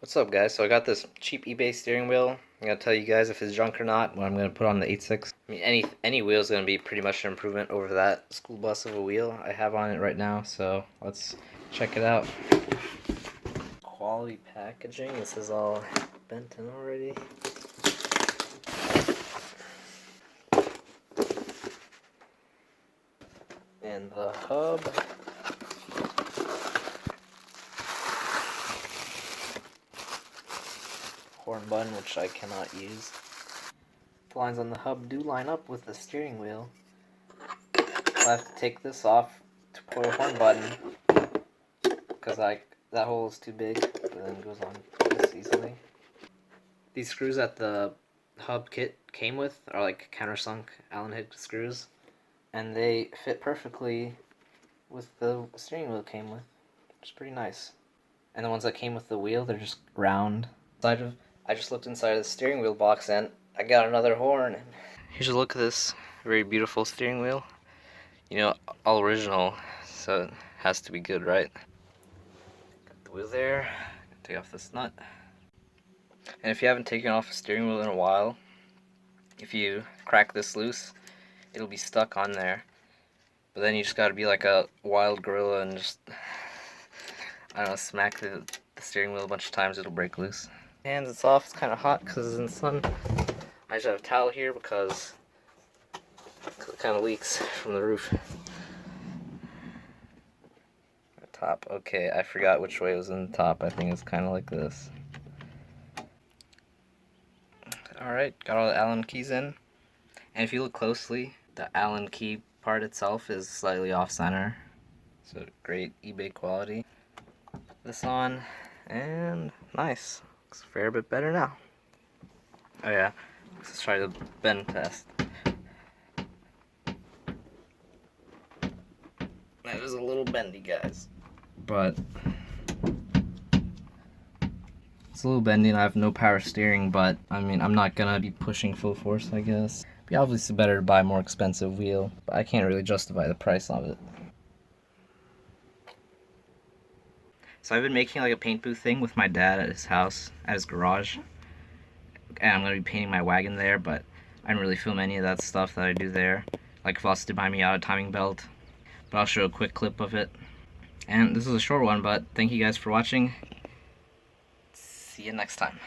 What's up, guys? So I got this cheap eBay steering wheel. I'm gonna tell you guys if it's junk or not when I'm gonna put on the 86. I mean, any wheel is gonna be pretty much an improvement over that school bus of a wheel I have on it right now. So let's check it out. Quality packaging. This is all bent in already. And the hub. Horn button, which I cannot use. The lines on the hub do line up with the steering wheel. I'll have to take this off to put a horn button because that hole is too big, but then it goes on this easily. These screws that the hub kit came with are like countersunk Allen head screws, and they fit perfectly with the steering wheel came with, which is pretty nice. And the ones that came with the wheel, they're just round. I just looked inside of the steering wheel box and I got another horn. Here's a look at this very beautiful steering wheel. You know, all original, so it has to be good, right? Got the wheel there. Take off this nut. And if you haven't taken off a steering wheel in a while, if you crack this loose, it'll be stuck on there. But then you just gotta be like a wild gorilla and just, I don't know, smack the steering wheel a bunch of times, it'll break loose. Hands, it's off. It's kind of hot because it's in the sun. I just have a towel here because it kind of leaks from the roof. The top. Okay, I forgot which way was in the top. I think it's kind of like this. Alright, got all the Allen keys in. And if you look closely, the Allen key part itself is slightly off center. So great eBay quality. Put this on, and nice. Looks a fair bit better now. Oh yeah, let's try the bend test. That was a little bendy, guys. But it's a little bendy and I have no power steering, but I mean, I'm not gonna be pushing full force, I guess. It'd be obviously better to buy a more expensive wheel, but I can't really justify the price of it. So I've been making like a paint booth thing with my dad at his house, at his garage. And I'm going to be painting my wagon there, but I didn't really film any of that stuff that I do there. Like Voss did buy me out a timing belt. But I'll show a quick clip of it. And this is a short one, but thank you guys for watching. See you next time.